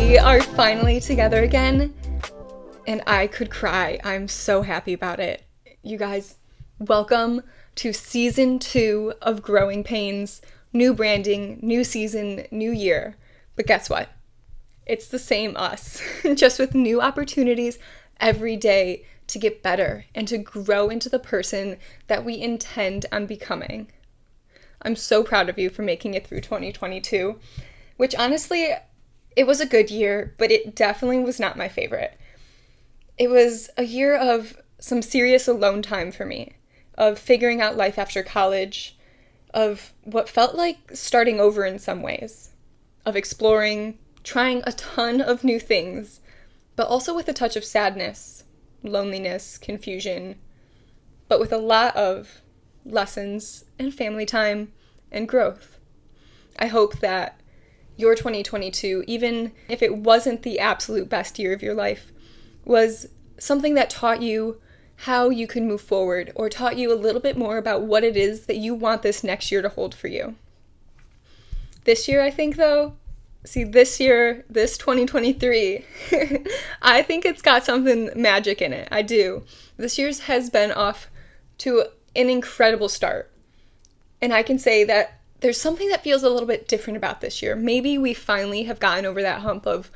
We are finally together again, and I could cry. I'm so happy about it. You guys, welcome to season 2 of Growing Pains. New branding, new season, new year. But guess what? It's the same us, just with new opportunities every day to get better and to grow into the person that we intend on becoming. I'm so proud of you for making it through 2022, which honestly, it was a good year, but it definitely was not my favorite. It was a year of some serious alone time for me, of figuring out life after college, of what felt like starting over in some ways, of exploring, trying a ton of new things, but also with a touch of sadness, loneliness, confusion, but with a lot of lessons and family time and growth. I hope that your 2022, even if it wasn't the absolute best year of your life, was something that taught you how you could move forward or taught you a little bit more about what it is that you want this next year to hold for you. This year, I think, though, this 2023, I think it's got something magic in it. I do. This year's has been off to an incredible start. And I can say that there's something that feels a little bit different about this year. Maybe we finally have gotten over that hump of,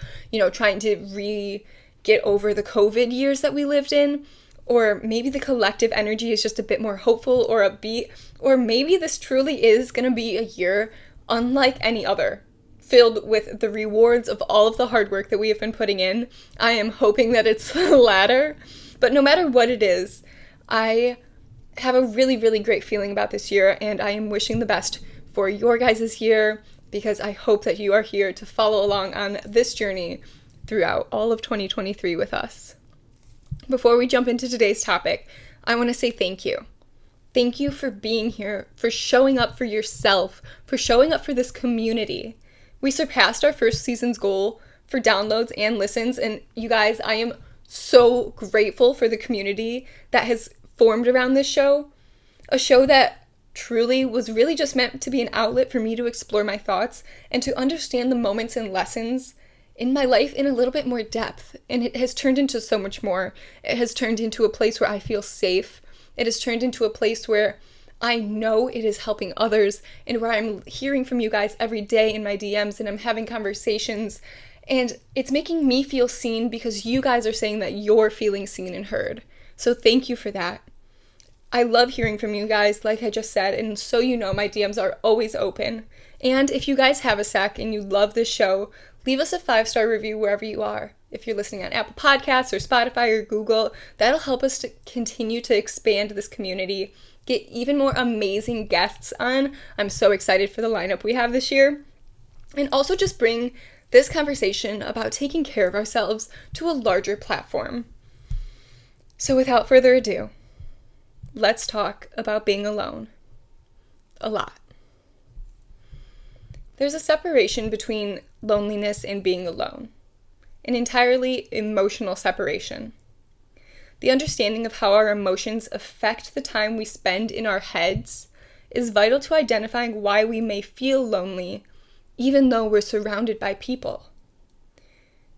trying to get over the COVID years that we lived in. Or maybe the collective energy is just a bit more hopeful or upbeat. Or maybe this truly is going to be a year unlike any other, filled with the rewards of all of the hard work that we have been putting in. I am hoping that it's the latter. But no matter what it is, I have a really, really great feeling about this year, and I am wishing the best for your guys' year, because I hope that you are here to follow along on this journey throughout all of 2023 with us. Before we jump into today's topic, I want to say thank you. Thank you for being here, for showing up for yourself, for showing up for this community. We surpassed our first season's goal for downloads and listens, and you guys, I am so grateful for the community that has formed around this show, a show that truly was really just meant to be an outlet for me to explore my thoughts and to understand the moments and lessons in my life in a little bit more depth. And it has turned into so much more. It has turned into a place where I feel safe. It has turned into a place where I know it is helping others, and where I'm hearing from you guys every day in my DMs, and I'm having conversations, and it's making me feel seen because you guys are saying that you're feeling seen and heard. So thank you for that. I love hearing from you guys, like I just said, and so you know, my DMs are always open. And if you guys have a sec and you love this show, leave us a 5-star review wherever you are. If you're listening on Apple Podcasts or Spotify or Google, that'll help us to continue to expand this community, get even more amazing guests on. I'm so excited for the lineup we have this year. And also just bring this conversation about taking care of ourselves to a larger platform. So without further ado, let's talk about being alone. A lot. There's a separation between loneliness and being alone. An entirely emotional separation. The understanding of how our emotions affect the time we spend in our heads is vital to identifying why we may feel lonely, even though we're surrounded by people.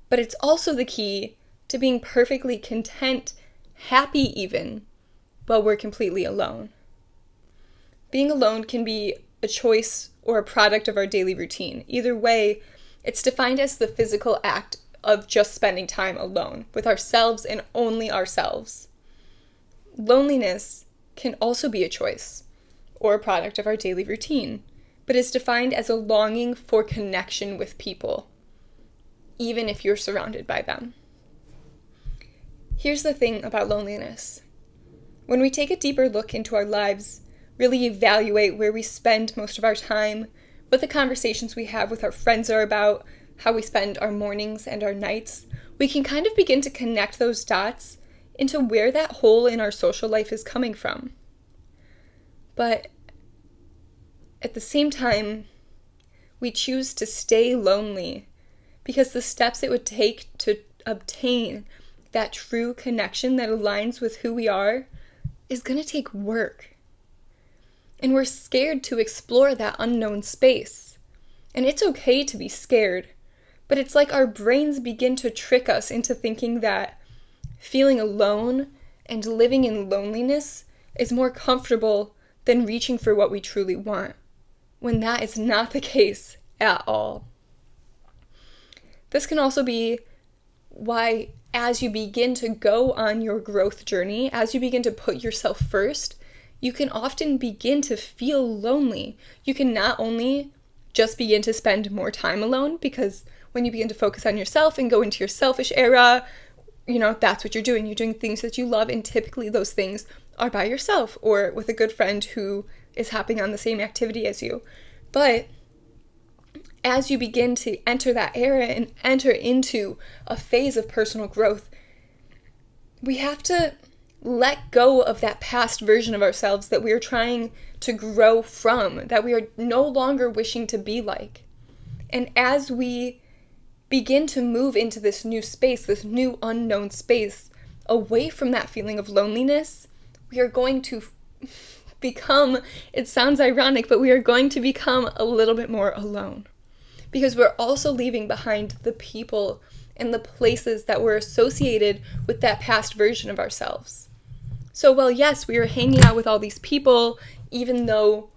But it's also the key to being perfectly content, happy even, while we're completely alone. Being alone can be a choice or a product of our daily routine. Either way, it's defined as the physical act of just spending time alone with ourselves and only ourselves. Loneliness can also be a choice or a product of our daily routine, but is defined as a longing for connection with people, even if you're surrounded by them. Here's the thing about loneliness. When we take a deeper look into our lives, really evaluate where we spend most of our time, what the conversations we have with our friends are about, how we spend our mornings and our nights, we can kind of begin to connect those dots into where that hole in our social life is coming from. But at the same time, we choose to stay lonely because the steps it would take to obtain that true connection that aligns with who we are is going to take work. And we're scared to explore that unknown space. And it's okay to be scared, But it's like our brains begin to trick us into thinking that feeling alone and living in loneliness is more comfortable than reaching for what we truly want, when that is not the case at all. This can also be why, as you begin to go on your growth journey, as you begin to put yourself first, you can often begin to feel lonely. You can not only just begin to spend more time alone, because when you begin to focus on yourself and go into your selfish era, that's what you're doing. You're doing things that you love, and typically those things are by yourself or with a good friend who is hopping on the same activity as you. But as you begin to enter that era and enter into a phase of personal growth, we have to let go of that past version of ourselves that we are trying to grow from, that we are no longer wishing to be like. And as we begin to move into this new space, this new unknown space, away from that feeling of loneliness, we are going to become, it sounds ironic, but we are going to become a little bit more alone. Because we're also leaving behind the people and the places that were associated with that past version of ourselves. So while yes, we were hanging out with all these people, even though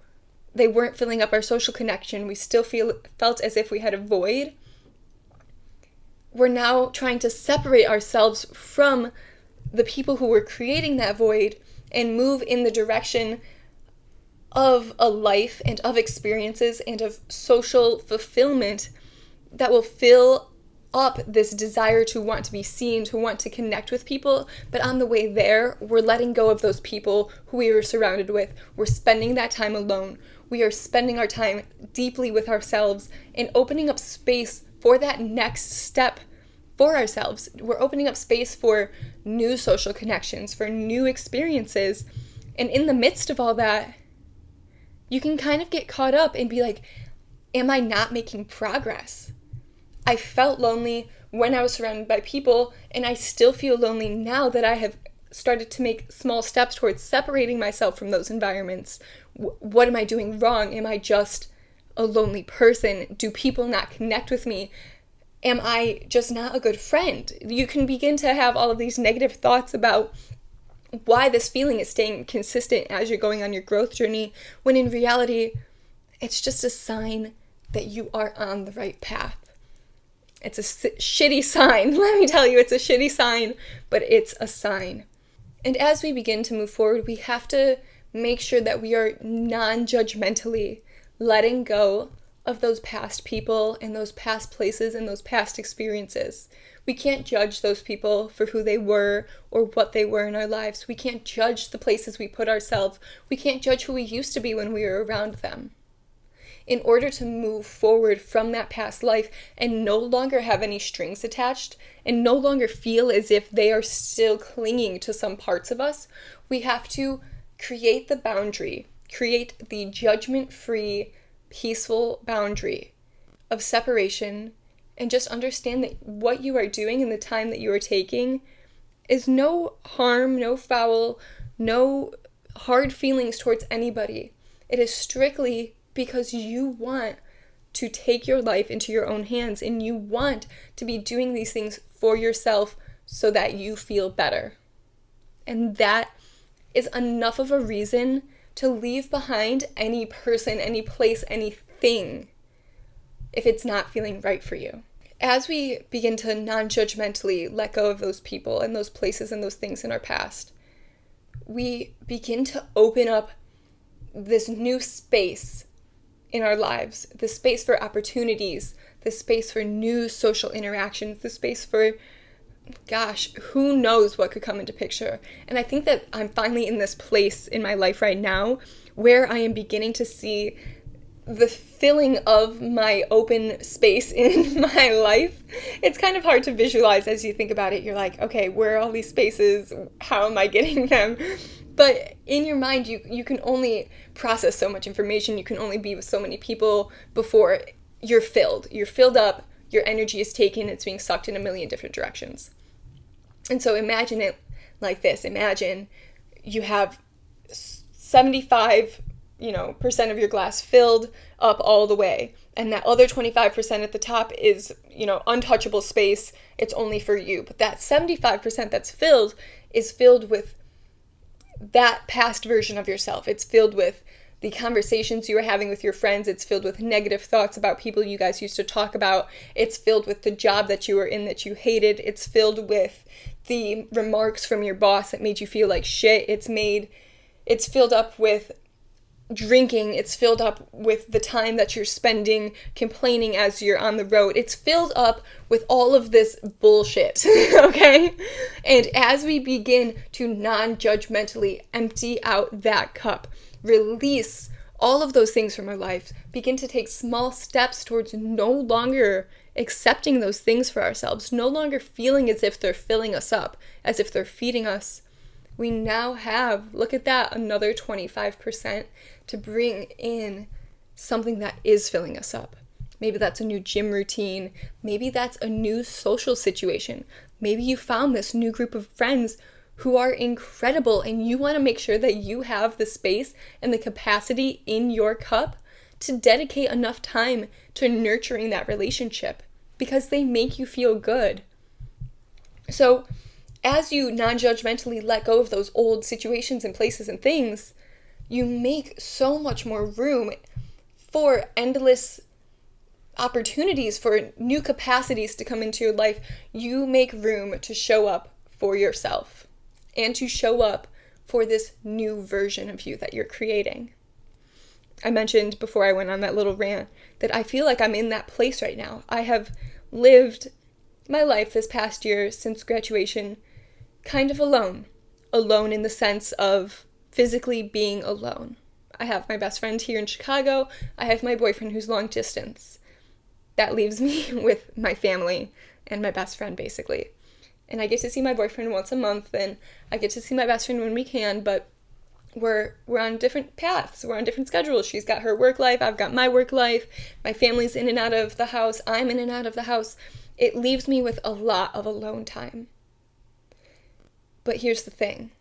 they weren't filling up our social connection, we still felt as if we had a void. We're now trying to separate ourselves from the people who were creating that void and move in the direction of a life and of experiences and of social fulfillment that will fill up this desire to want to be seen, to want to connect with people. But on the way there, we're letting go of those people who we were surrounded with. We're spending that time alone. We are spending our time deeply with ourselves and opening up space for that next step for ourselves. We're opening up space for new social connections, for new experiences. And in the midst of all that, you can kind of get caught up and be like, am I not making progress? I felt lonely when I was surrounded by people, and I still feel lonely now that I have started to make small steps towards separating myself from those environments. What am I doing wrong? Am I just a lonely person? Do people not connect with me? Am I just not a good friend? You can begin to have all of these negative thoughts about why this feeling is staying consistent as you're going on your growth journey, when in reality, it's just a sign that you are on the right path. It's a shitty sign. Let me tell you, it's a shitty sign, but it's a sign. And as we begin to move forward, we have to make sure that we are non-judgmentally letting go of those past people and those past places and those past experiences. We can't judge those people for who they were or what they were in our lives. We can't judge the places we put ourselves. We can't judge who we used to be when we were around them. In order to move forward from that past life and no longer have any strings attached and no longer feel as if they are still clinging to some parts of us, we have to create the boundary, create the judgment-free, peaceful boundary of separation, and just understand that what you are doing and the time that you are taking is no harm, no foul, no hard feelings towards anybody. It is strictly because you want to take your life into your own hands and you want to be doing these things for yourself so that you feel better. And that is enough of a reason to leave behind any person, any place, anything if it's not feeling right for you. As we begin to non-judgmentally let go of those people and those places and those things in our past, we begin to open up this new space in our lives, the space for opportunities, the space for new social interactions, the space for, who knows what could come into picture. And I think that I'm finally in this place in my life right now where I am beginning to see the filling of my open space in my life. It's kind of hard to visualize as you think about it. You're like, okay, where are all these spaces? How am I getting them? But in your mind, you can only process so much information. You can only be with so many people before you're filled. You're filled up, your energy is taken, it's being sucked in a million different directions. And so imagine it like this. Imagine you have 75 percent of your glass filled up all the way. And that other 25% at the top is, untouchable space. It's only for you. But that 75% that's filled is filled with that past version of yourself. It's filled with the conversations you were having with your friends. It's filled with negative thoughts about people you guys used to talk about. It's filled with the job that you were in that you hated. It's filled with the remarks from your boss that made you feel like shit. It's filled up with drinking. It's filled up with the time that you're spending complaining as you're on the road. It's filled up with all of this bullshit, okay? And as we begin to non-judgmentally empty out that cup, release all of those things from our lives, begin to take small steps towards no longer accepting those things for ourselves, no longer feeling as if they're filling us up, as if they're feeding us, we now have, look at that, another 25% to bring in something that is filling us up. Maybe that's a new gym routine. Maybe that's a new social situation. Maybe you found this new group of friends who are incredible and you want to make sure that you have the space and the capacity in your cup to dedicate enough time to nurturing that relationship because they make you feel good. So as you non-judgmentally let go of those old situations and places and things, you make so much more room for endless opportunities, for new capacities to come into your life. You make room to show up for yourself and to show up for this new version of you that you're creating. I mentioned before I went on that little rant that I feel like I'm in that place right now. I have lived my life this past year since graduation kind of alone in the sense of physically being alone. I have my best friend here in Chicago. I have my boyfriend who's long distance. That leaves me with my family and my best friend basically. And I get to see my boyfriend once a month and I get to see my best friend when we can, but we're on different paths. We're on different schedules. She's got her work life. I've got my work life. My family's in and out of the house. I'm in and out of the house. It leaves me with a lot of alone time. But here's the thing.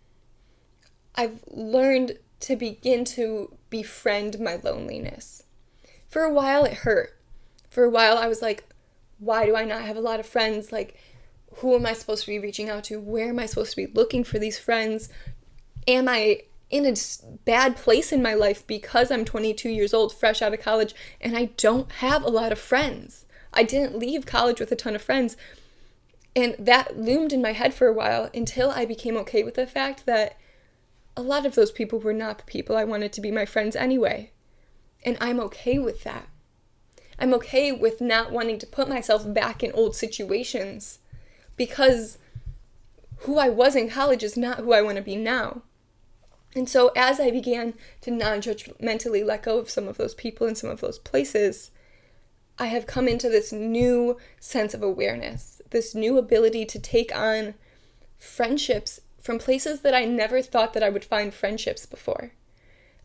I've learned to begin to befriend my loneliness. For a while, it hurt. For a while, I was like, why do I not have a lot of friends? Like, who am I supposed to be reaching out to? Where am I supposed to be looking for these friends? Am I in a bad place in my life because I'm 22 years old, fresh out of college, and I don't have a lot of friends? I didn't leave college with a ton of friends. And that loomed in my head for a while until I became okay with the fact that a lot of those people were not the people I wanted to be my friends anyway. And I'm okay with that. I'm okay with not wanting to put myself back in old situations because who I was in college is not who I want to be now. And so as I began to non-judgmentally let go of some of those people and some of those places, I have come into this new sense of awareness, this new ability to take on friendships from places that I never thought that I would find friendships before.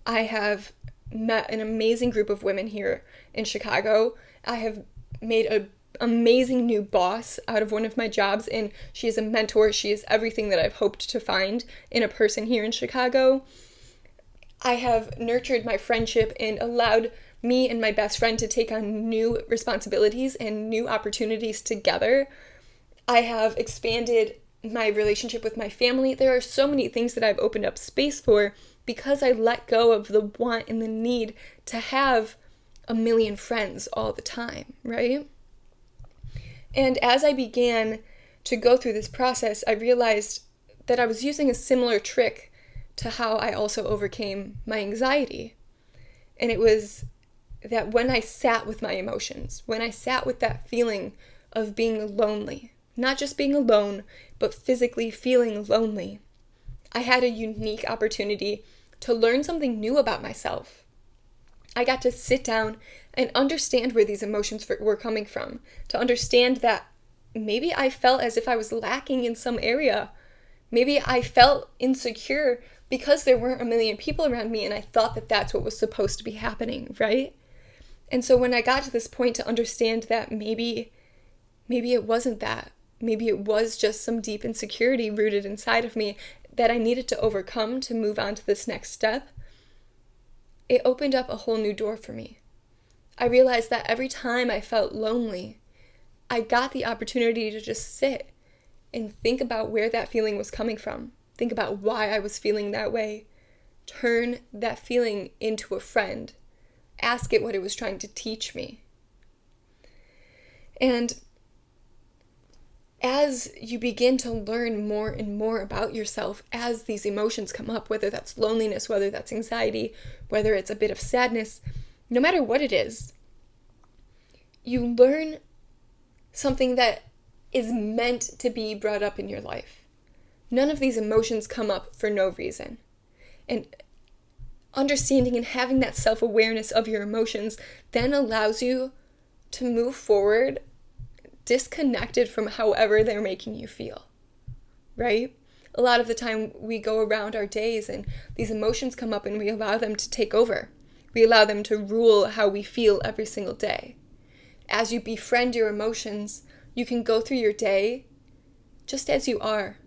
I have met an amazing group of women here in Chicago. I have made an amazing new boss out of one of my jobs, and she is a mentor. She is everything that I've hoped to find in a person here in Chicago. I have nurtured my friendship and allowed me and my best friend to take on new responsibilities and new opportunities together. I have expanded my relationship with my family. There are so many things that I've opened up space for because I let go of the want and the need to have a million friends all the time, right? And as I began to go through this process, I realized that I was using a similar trick to how I also overcame my anxiety. And it was that when I sat with my emotions, when I sat with that feeling of being lonely, not just being alone, but physically feeling lonely, I had a unique opportunity to learn something new about myself. I got to sit down and understand where these emotions were coming from, to understand that maybe I felt as if I was lacking in some area. Maybe I felt insecure because there weren't a million people around me and I thought that that's what was supposed to be happening, right? And so when I got to this point to understand that maybe it wasn't that. Maybe it was just some deep insecurity rooted inside of me that I needed to overcome to move on to this next step. it opened up a whole new door for me. I realized that every time I felt lonely, I got the opportunity to just sit and think about where that feeling was coming from. Think about why I was feeling that way. Turn that feeling into a friend. Ask it what it was trying to teach me. And as you begin to learn more and more about yourself, as these emotions come up, whether that's loneliness, whether that's anxiety, whether it's a bit of sadness, no matter what it is, you learn something that is meant to be brought up in your life. None of these emotions come up for no reason. And understanding and having that self-awareness of your emotions then allows you to move forward disconnected from however they're making you feel, right? A lot of the time we go around our days and these emotions come up and we allow them to take over. We allow them to rule how we feel every single day. As you befriend your emotions, you can go through your day just as you are.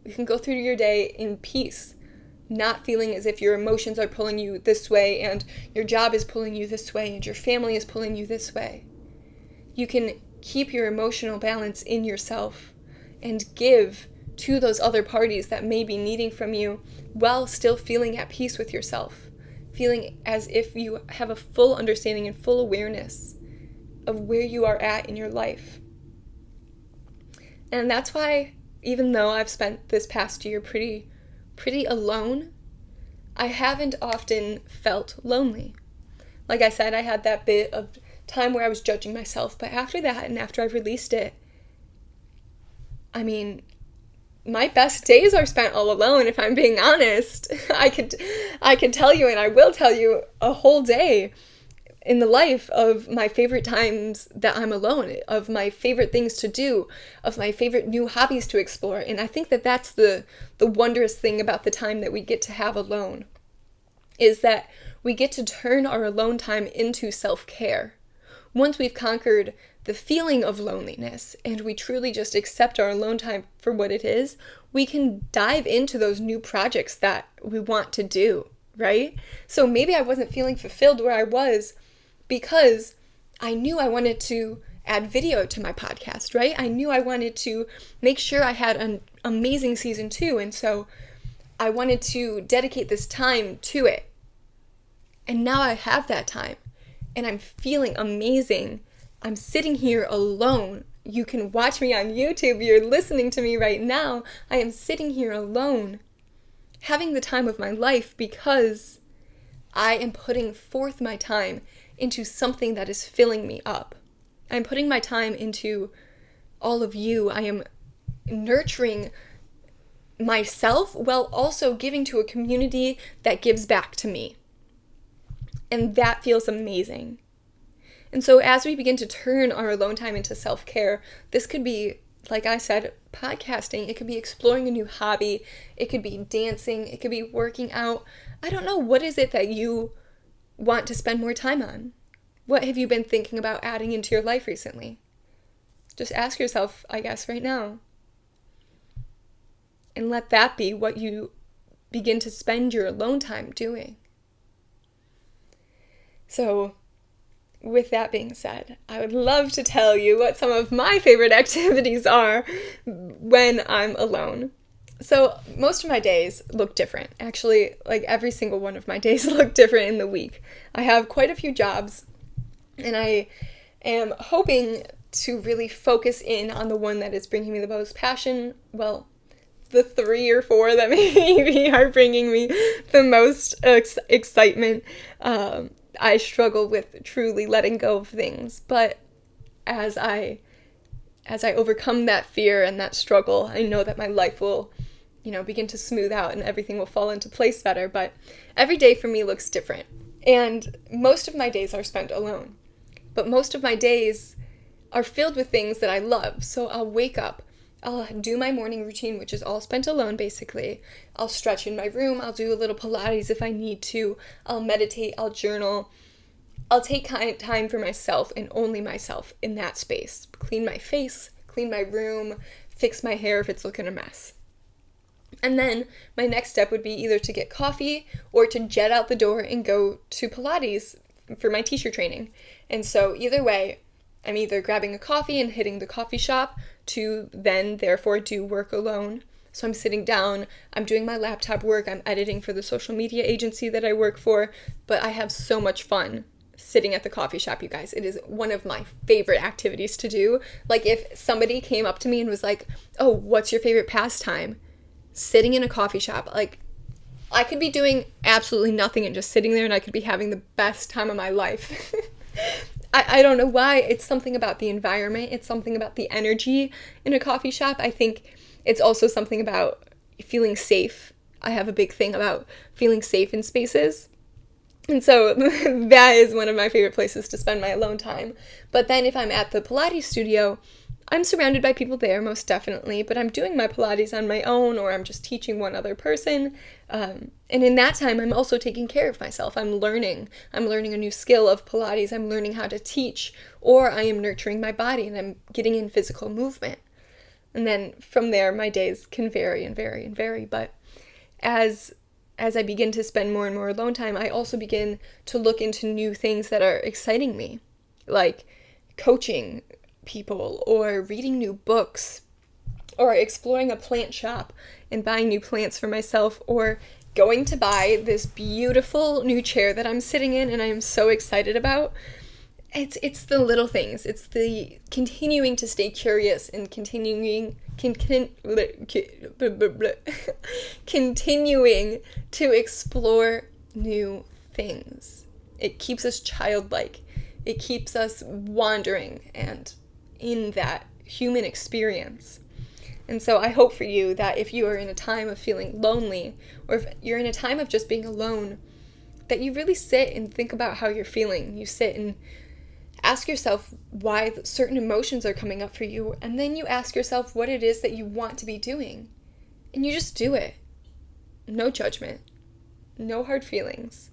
You can go through your day in peace, not feeling as if your emotions are pulling you this way and your job is pulling you this way and your family is pulling you this way. You can keep your emotional balance in yourself and give to those other parties that may be needing from you while still feeling at peace with yourself, feeling as if you have a full understanding and full awareness of where you are at in your life. And that's why, even though I've spent this past year pretty alone, I haven't often felt lonely. Like I said, I had that bit of time where I was judging myself, but after that and after I've released it, I mean, my best days are spent all alone, if I'm being honest. I could tell you, and I will tell you, a whole day in the life of my favorite times that I'm alone, of my favorite things to do, of my favorite new hobbies to explore. And I think that that's the wondrous thing about the time that we get to have alone, is that we get to turn our alone time into self-care. Once we've conquered the feeling of loneliness and we truly just accept our alone time for what it is, we can dive into those new projects that we want to do, right? So maybe I wasn't feeling fulfilled where I was because I knew I wanted to add video to my podcast, right? I knew I wanted to make sure I had an amazing season 2, and so I wanted to dedicate this time to it. And now I have that time. And I'm feeling amazing. I'm sitting here alone. You can watch me on YouTube. You're listening to me right now. I am sitting here alone, having the time of my life because I am putting forth my time into something that is filling me up. I'm putting my time into all of you. I am nurturing myself while also giving to a community that gives back to me. And that feels amazing. And so as we begin to turn our alone time into self-care, this could be, like I said, podcasting. It could be exploring a new hobby. It could be dancing. It could be working out. I don't know. What is it that you want to spend more time on? What have you been thinking about adding into your life recently? Just ask yourself, I guess, right now. And let that be what you begin to spend your alone time doing. So, with that being said, I would love to tell you what some of my favorite activities are when I'm alone. So, most of my days look different. Actually, like every single one of my days look different in the week. I have quite a few jobs, and I am hoping to really focus in on the one that is bringing me the most passion. Well, the 3 or 4 that maybe are bringing me the most excitement. I struggle with truly letting go of things, but as I overcome that fear and that struggle, I know that my life will, begin to smooth out and everything will fall into place better. But every day for me looks different, and most of my days are spent alone, but most of my days are filled with things that I love. So I'll wake up, I'll do my morning routine, which is all spent alone, basically. I'll stretch in my room. I'll do a little Pilates if I need to. I'll meditate. I'll journal. I'll take time for myself and only myself in that space. Clean my face, clean my room, fix my hair if it's looking a mess. And then my next step would be either to get coffee or to jet out the door and go to Pilates for my teacher training. And so either way, I'm either grabbing a coffee and hitting the coffee shop to then therefore do work alone. So I'm sitting down, I'm doing my laptop work, I'm editing for the social media agency that I work for, but I have so much fun sitting at the coffee shop, you guys. It is one of my favorite activities to do. Like if somebody came up to me and was like, oh, what's your favorite pastime? Sitting in a coffee shop. Like I could be doing absolutely nothing and just sitting there and I could be having the best time of my life. I don't know why. It's something about the environment. It's something about the energy in a coffee shop. I think it's also something about feeling safe. I have a big thing about feeling safe in spaces. And so that is one of my favorite places to spend my alone time. But then if I'm at the Pilates studio, I'm surrounded by people there, most definitely, but I'm doing my Pilates on my own, or I'm just teaching one other person. And in that time, I'm also taking care of myself. I'm learning a new skill of Pilates. I'm learning how to teach, or I am nurturing my body and I'm getting in physical movement. And then from there, my days can vary and vary and vary. But as I begin to spend more and more alone time, I also begin to look into new things that are exciting me, like coaching people or reading new books or exploring a plant shop and buying new plants for myself, or going to buy this beautiful new chair that I'm sitting in and I am so excited about. It's the little things. It's the continuing to stay curious and continuing to explore new things. It keeps us childlike. It keeps us wandering and in that human experience. And so I hope for you that if you are in a time of feeling lonely, or if you're in a time of just being alone, that you really sit and think about how you're feeling. You sit and ask yourself why certain emotions are coming up for you, and then you ask yourself what it is that you want to be doing. And you just do it. No judgment. No hard feelings.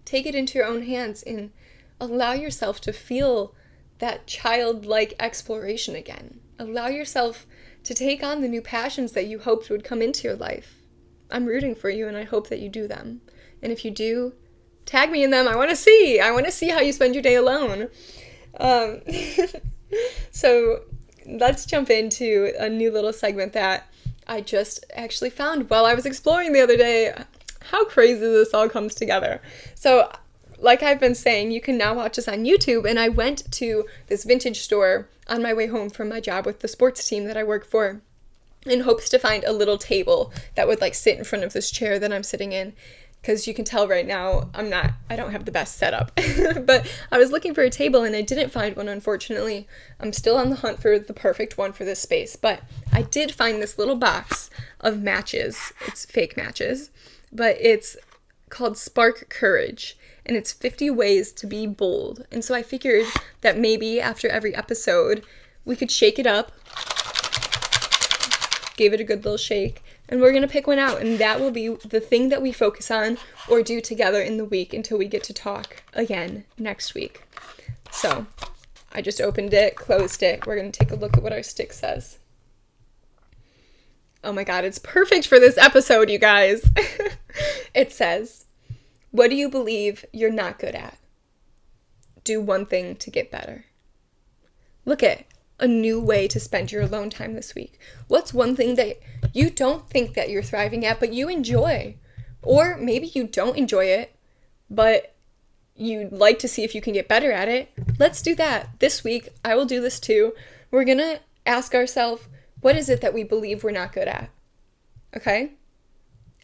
Take it into your own hands and allow yourself to feel that childlike exploration again. Allow yourself to take on the new passions that you hoped would come into your life. I'm rooting for you and I hope that you do them. And if you do, tag me in them. I want to see how you spend your day alone. So let's jump into a new little segment that I just actually found while I was exploring the other day. How crazy this all comes together. So like I've been saying, you can now watch us on YouTube, and I went to this vintage store on my way home from my job with the sports team that I work for in hopes to find a little table that would like sit in front of this chair that I'm sitting in, because you can tell right now I don't have the best setup. But I was looking for a table and I didn't find one, unfortunately. I'm still on the hunt for the perfect one for this space, but I did find this little box of matches. It's fake matches, but it's called Spark Courage. And it's 50 ways to be bold. And so I figured that maybe after every episode, we could shake it up, give it a good little shake, and we're going to pick one out. And that will be the thing that we focus on or do together in the week until we get to talk again next week. So I just opened it, closed it. We're going to take a look at what our stick says. Oh my God, it's perfect for this episode, you guys. It says, what do you believe you're not good at? Do one thing to get better. Look at a new way to spend your alone time this week. What's one thing that you don't think that you're thriving at, but you enjoy? Or maybe you don't enjoy it, but you'd like to see if you can get better at it. Let's do that. This week, I will do this too. We're going to ask ourselves, what is it that we believe we're not good at? Okay?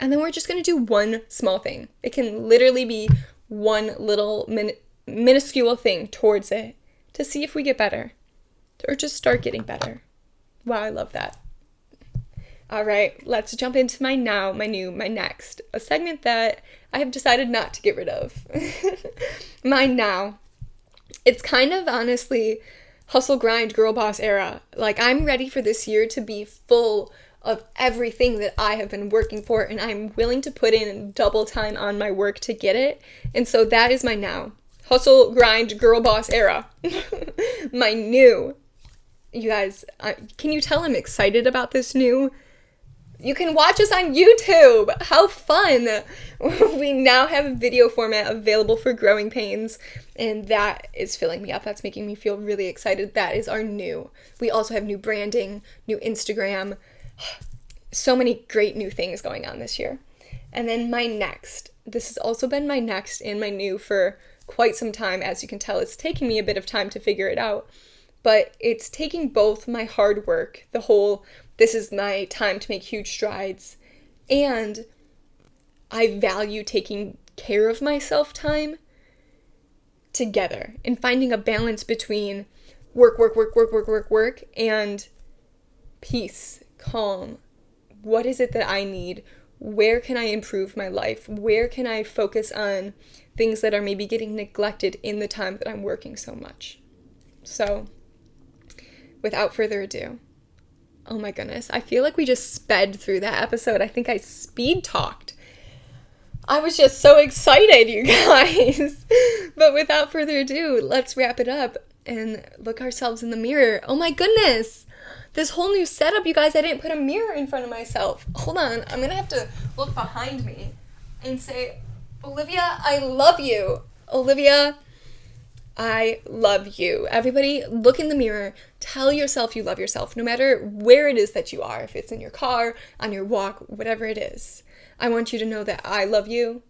And then we're just going to do one small thing. It can literally be one little minuscule thing towards it to see if we get better or just start getting better. Wow, I love that. All right, let's jump into my next, a segment that I have decided not to get rid of. My now. It's kind of honestly hustle, grind, girl boss era. Like, I'm ready for this year to be full of everything that I have been working for, and I'm willing to put in double time on my work to get it. And so that is my now. Hustle, grind, girl boss era. My new. You guys, can you tell I'm excited about this new? You can watch us on YouTube. How fun. We now have a video format available for Growing Pains, and that is filling me up. That's making me feel really excited. That is our new. We also have new branding, new Instagram. So many great new things going on this year. And then my next. This has also been my next and my new for quite some time. As you can tell, it's taking me a bit of time to figure it out. But it's taking both my hard work, the whole, this is my time to make huge strides, and I value taking care of myself time together and finding a balance between work, and peace, calm. What is it that I need? Where can I improve my life? Where can I focus on things that are maybe getting neglected in the time that I'm working so much? So, without further ado, oh my goodness, I feel like we just sped through that episode. I think I speed talked. I was just so excited, you guys. But without further ado, let's wrap it up and look ourselves in the mirror. Oh my goodness, this whole new setup, you guys, I didn't put a mirror in front of myself. Hold on, I'm gonna have to look behind me and say, Olivia, I love you. Olivia, I love you. Everybody, look in the mirror. Tell yourself you love yourself, no matter where it is that you are. If it's in your car, on your walk, whatever it is. I want you to know that I love you.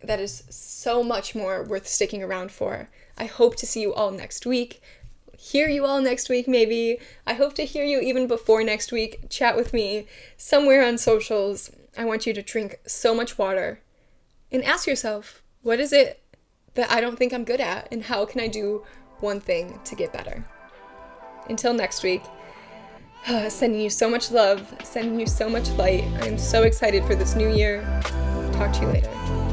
That is so much more worth sticking around for. I hope to see you all next week. Hear you all next week, maybe. I hope to hear you even before next week. Chat with me somewhere on socials. I want you to drink so much water and ask yourself, what is it that I don't think I'm good at, and how can I do one thing to get better? Until next week, sending you so much love, sending you so much light. I'm so excited for this new year. Talk to you later.